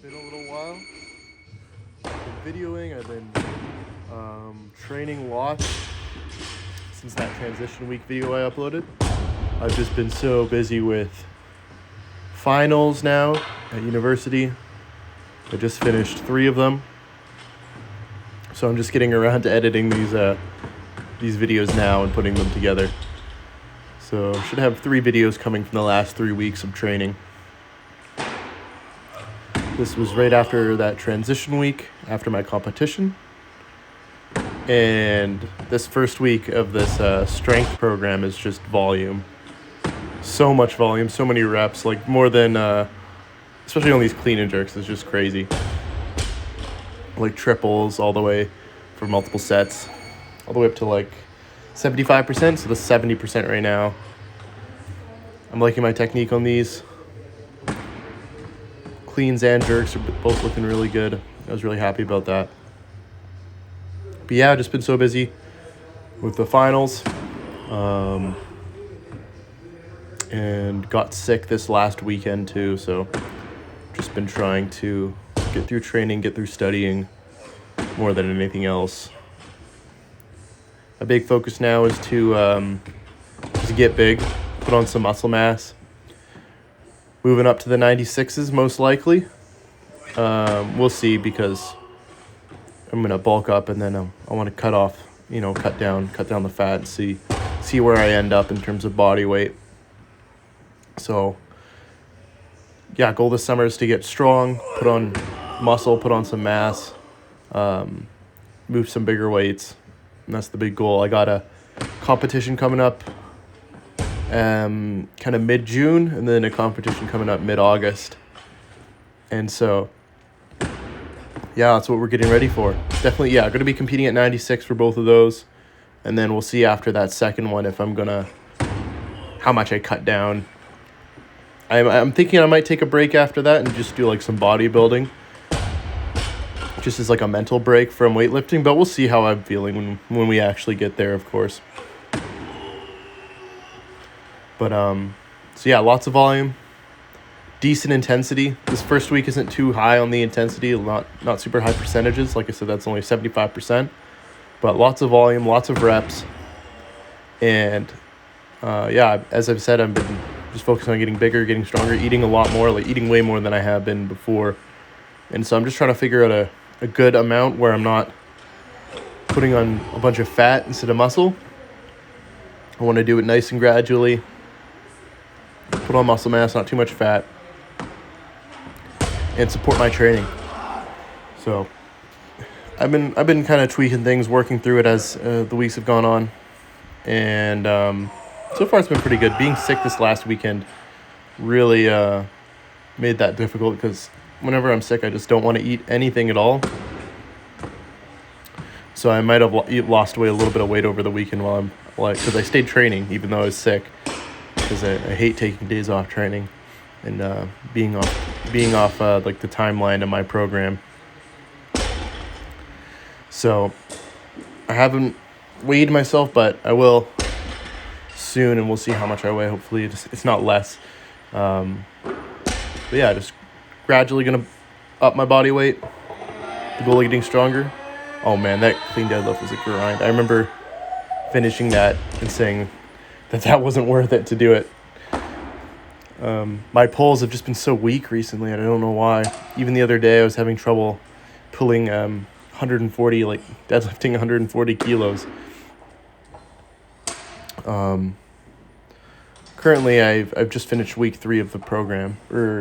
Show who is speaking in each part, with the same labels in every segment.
Speaker 1: been a little while. I've been videoing, I've been training lots since that transition week video I uploaded. I've just been so busy with finals now at university. I just finished 3 of them. So I'm just getting around to editing these videos now and putting them together. So I should have 3 videos coming from the last 3 weeks of training. This was right after that transition week, after my competition. And this first week of this strength program is just volume. So much volume, so many reps, like more than, especially on these clean and jerks, it's just crazy. Like triples all the way for multiple sets, all the way up to like 75%, so the 70% right now. I'm liking my technique on these. Cleans and jerks are both looking really good. I was really happy about that. But yeah, I've just been so busy with the finals. And got sick this last weekend too, so just been trying to get through training, get through studying more than anything else. A big focus now is to get big, put on some muscle mass. Moving up to the 96s most likely. We'll see, because I'm gonna bulk up and then I want to cut down the fat and see where I end up in terms of body weight. So yeah, goal this summer is to get strong, put on muscle, put on some mass, move some bigger weights, and that's the big goal. I got a competition coming up kind of mid-June, and then a competition coming up mid-August. And so yeah, that's what we're getting ready for. Definitely, yeah, going to be competing at 96 for both of those, and then we'll see after that second one if how much I cut down. I'm thinking I might take a break after that and just do like some bodybuilding, just as like a mental break from weightlifting, but we'll see how I'm feeling when we actually get there, of course. But so yeah, lots of volume, decent intensity. This first week isn't too high on the intensity, not super high percentages. Like I said, that's only 75%, but lots of volume, lots of reps. And yeah, as I've said, I've been just focusing on getting bigger, getting stronger, eating a lot more, like eating way more than I have been before. And so I'm just trying to figure out a good amount where I'm not putting on a bunch of fat instead of muscle. I want to do it nice and gradually. Put on muscle mass, not too much fat, and support my training. So I've been kind of tweaking things, working through it as the weeks have gone on, and so far it's been pretty good. Being sick this last weekend really made that difficult, because whenever I'm sick, I just don't want to eat anything at all. So I might have lost a little bit of weight over the weekend because I stayed training even though I was sick, because I hate taking days off training and being off like the timeline of my program. So I haven't weighed myself, but I will soon, and we'll see how much I weigh. Hopefully it's not less. But yeah, just gradually gonna up my body weight. The goal of getting stronger. Oh man, that clean deadlift was a grind. I remember finishing that and saying that wasn't worth it to do it. My pulls have just been so weak recently, and I don't know why. Even the other day, I was having trouble pulling 140, like deadlifting 140 kilos. Currently, I've just finished week 3 of the program. I'm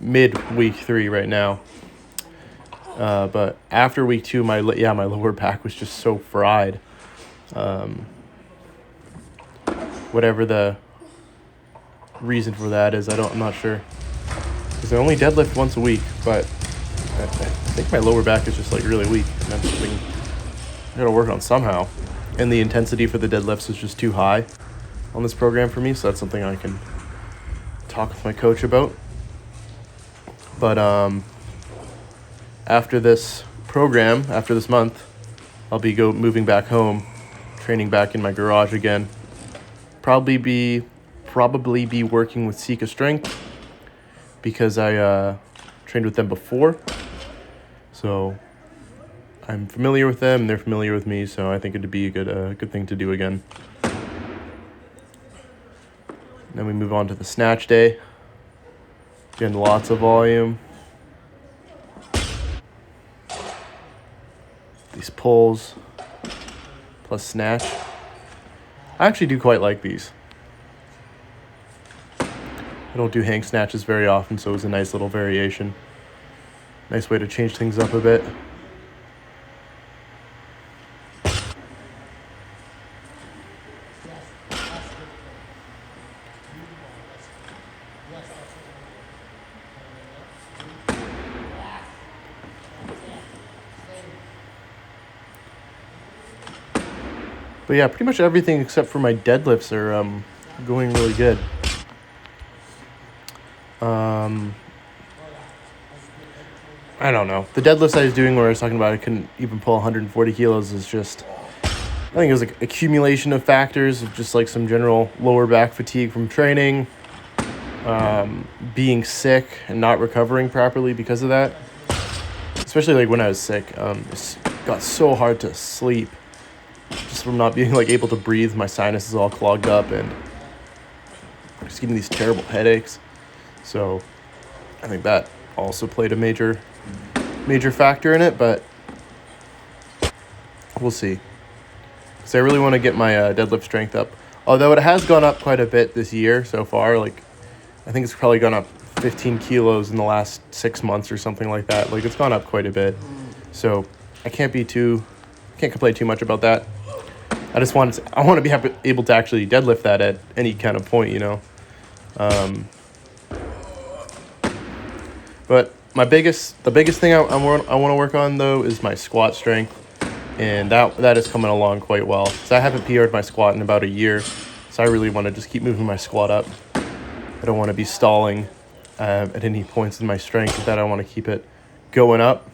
Speaker 1: mid week 3 right now. But after week 2, my lower back was just so fried. Whatever the reason for that is, I'm not sure. Because I only deadlift once a week, but I think my lower back is just like really weak. And that's something I gotta work on somehow. And the intensity for the deadlifts is just too high on this program for me, so that's something I can talk with my coach about. But after this program, after this month, I'll be moving back home, training back in my garage again. Probably be working with Sika Strength, because I trained with them before. So I'm familiar with them, and they're familiar with me, so I think it'd be a good thing to do again. Then we move on to the snatch day. Again, lots of volume. These pulls plus snatch. I actually do quite like these. I don't do hang snatches very often, so it was a nice little variation. Nice way to change things up a bit. But yeah, pretty much everything except for my deadlifts are going really good. I don't know. The deadlifts I was doing where I was talking about I couldn't even pull 140 kilos is just, I think it was like accumulation of factors of just like some general lower back fatigue from training, being sick and not recovering properly because of that. Especially like when I was sick, it got so hard to sleep just from not being like able to breathe. My sinuses all clogged up and just getting these terrible headaches. So I think that also played a major factor in it, but we'll see. So I really want to get my deadlift strength up. Although it has gone up quite a bit this year so far. Like, I think it's probably gone up 15 kilos in the last 6 months or something like that. Like, it's gone up quite a bit. So I can't complain too much about that. I want to be able to actually deadlift that at any kind of point, you know. But the biggest thing I want to work on though is my squat strength, and that is coming along quite well. So I haven't PR'd my squat in about a year, so I really want to just keep moving my squat up. I don't want to be stalling at any points in my strength. With that, I want to keep it going up.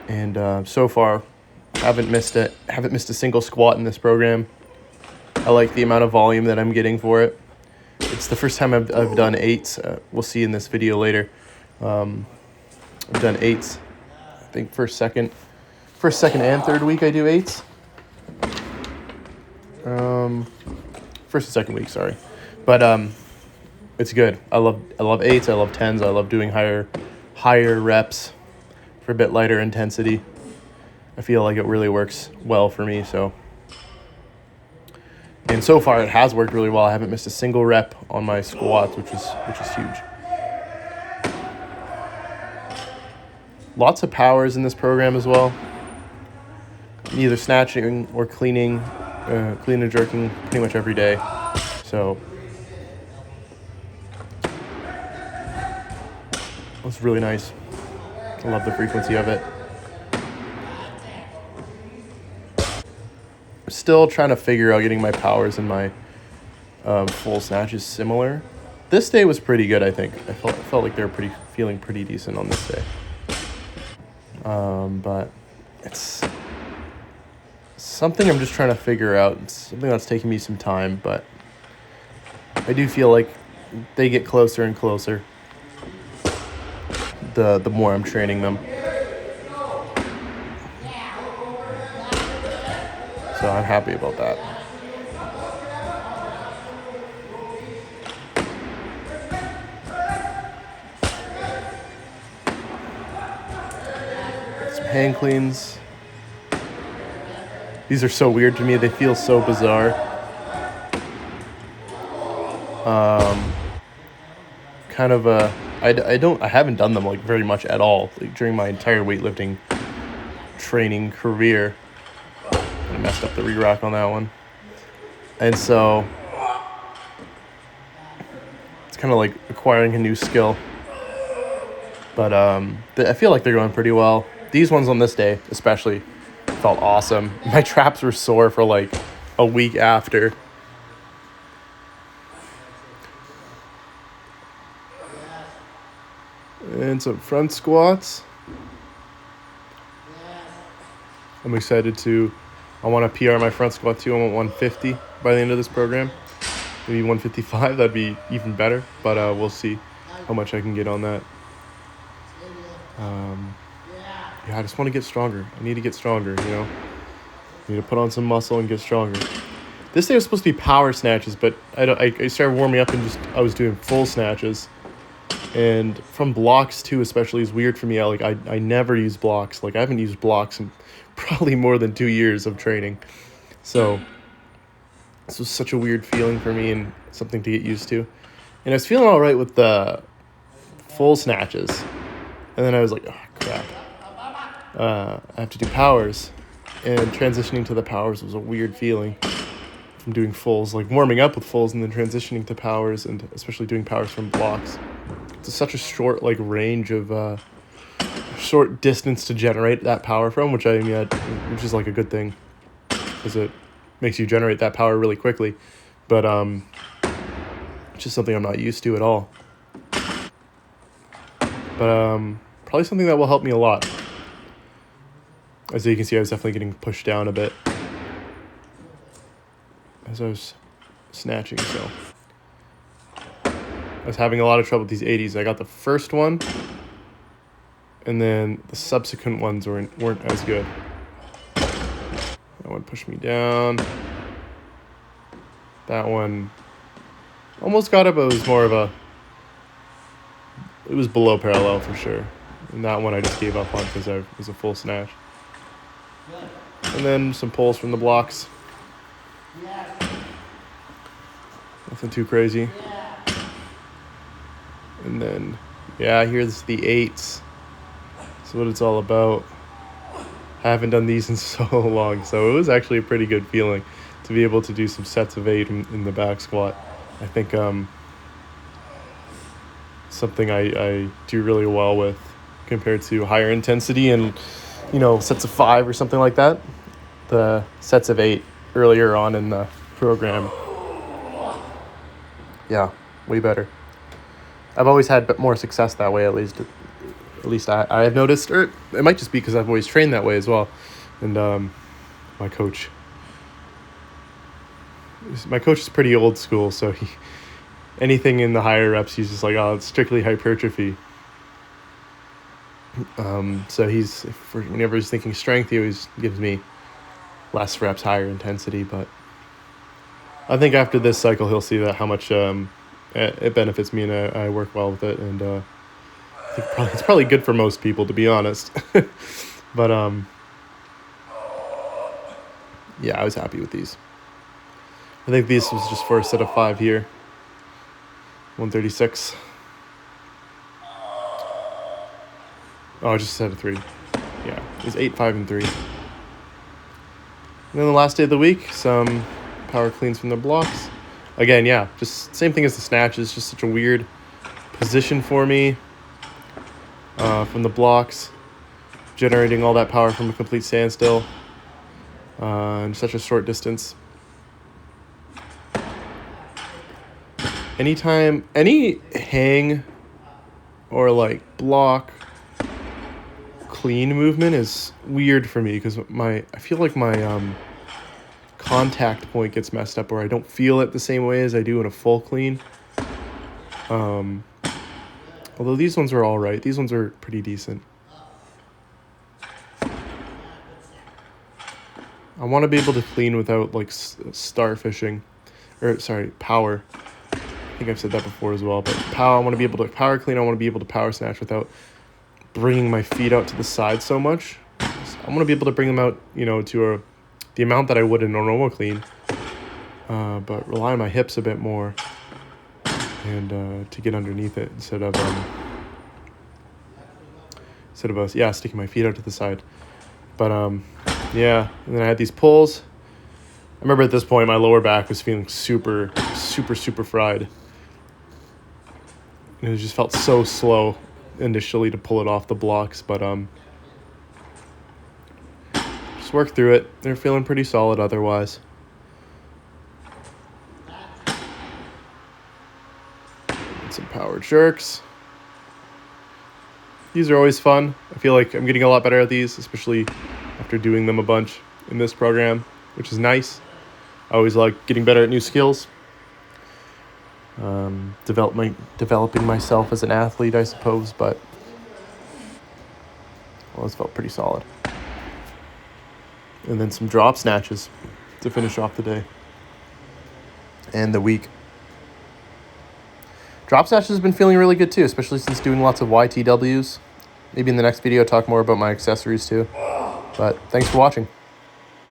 Speaker 1: And so far, haven't missed a single squat in this program. I like the amount of volume that I'm getting for it. It's the first time I've done 8s. We'll see in this video later. I've done 8s. I think first, second, and third week I do 8s. First and second week, sorry. But it's good. I love 8s. I love 10s. I love doing higher reps for a bit lighter intensity. I feel like it really works well for me. And so far, it has worked really well. I haven't missed a single rep on my squats, which is huge. Lots of powers in this program as well. Either snatching or clean and jerking pretty much every day. So it's really nice. I love the frequency of it. Still trying to figure out getting my powers and my full snatches similar. This day was pretty good, I think. I felt like they were feeling pretty decent on this day. But it's something I'm just trying to figure out. It's something that's taking me some time, but I do feel like they get closer and closer the more I'm training them. So I'm happy about that. Some hang cleans. These are so weird to me. They feel so bizarre. I haven't done them like very much at all, like during my entire weightlifting training career. I messed up the re-rack on that one. And so it's kind of like acquiring a new skill. But I feel like they're going pretty well. These ones on this day especially felt awesome. My traps were sore for like a week after. And some front squats. I'm excited I want to PR my front squat too. I want 150 by the end of this program. maybe 155. That'd be even better, but we'll see how much I can get on that. Yeah, I just want to get stronger. I need to get stronger, you know. I need to put on some muscle and get stronger. This day was supposed to be power snatches, but I started warming up and I was doing full snatches. And from blocks too, especially, is weird for me. I never use blocks. Like, I haven't used blocks in probably more than 2 years of training. So this was such a weird feeling for me and something to get used to. And I was feeling all right with the full snatches. And then I was like, oh, crap. I have to do powers. And transitioning to the powers was a weird feeling from doing fulls. Like, warming up with fulls and then transitioning to powers, and especially doing powers from blocks. It's such a short, like, range of short distance to generate that power from, which which is like a good thing, because it makes you generate that power really quickly. But it's just something I'm not used to at all. But probably something that will help me a lot. As you can see, I was definitely getting pushed down a bit as I was snatching, so I was having a lot of trouble with these 80s. I got the first one, and then the subsequent ones weren't as good. That one pushed me down. That one almost got it, but it was it was below parallel for sure. And that one I just gave up on because it was a full snatch. And then some pulls from the blocks. Nothing too crazy. And then, yeah, here's the 8s. That's what it's all about. I haven't done these in so long, so it was actually a pretty good feeling to be able to do some sets of 8 in the back squat. I think something I do really well with compared to higher intensity and, you know, sets of 5 or something like that. The sets of 8 earlier on in the program, yeah, way better. I've always had more success that way, at least I have noticed, or it might just be because I've always trained that way as well. And my coach is pretty old school, so anything in the higher reps, he's just like, oh, it's strictly hypertrophy. So whenever he's thinking strength, he always gives me less reps, higher intensity. But I think after this cycle, he'll see that how much it benefits me, and I work well with it. And I think it's probably good for most people, to be honest. But yeah, I was happy with these. I think this was just for a set of 5 here. 136. Oh, just a set of 3. Yeah, it was 8, 5, and 3. And then the last day of the week, some power cleans from the blocks. Again, yeah, just same thing as the snatches, just such a weird position for me from the blocks, generating all that power from a complete standstill in such a short distance. Any hang or like block clean movement is weird for me because I feel like my contact point gets messed up, or I don't feel it the same way as I do in a full clean. Although these ones are all right. These ones are pretty decent. I want to be able to clean without like starfishing, power. I think I've said that before as well, but I want to be able to power clean. I want to be able to power snatch without bringing my feet out to the side so much. I want to be able to bring them out, to the amount that I would in a normal clean, but rely on my hips a bit more, and to get underneath it instead of sticking my feet out to the side. But yeah, and then I had these pulls. I remember at this point my lower back was feeling super, super, super fried. And it just felt so slow initially to pull it off the blocks, but just worked through it. They're feeling pretty solid otherwise. And some power jerks. These are always fun. I feel like I'm getting a lot better at these, especially after doing them a bunch in this program, which is nice. I always like getting better at new skills. developing myself as an athlete, I suppose, but well, it's felt pretty solid. And then some drop snatches to finish off the day and the week. Drop snatches has been feeling really good too, especially since doing lots of YTWs. Maybe in the next video, talk more about my accessories too. But thanks for watching.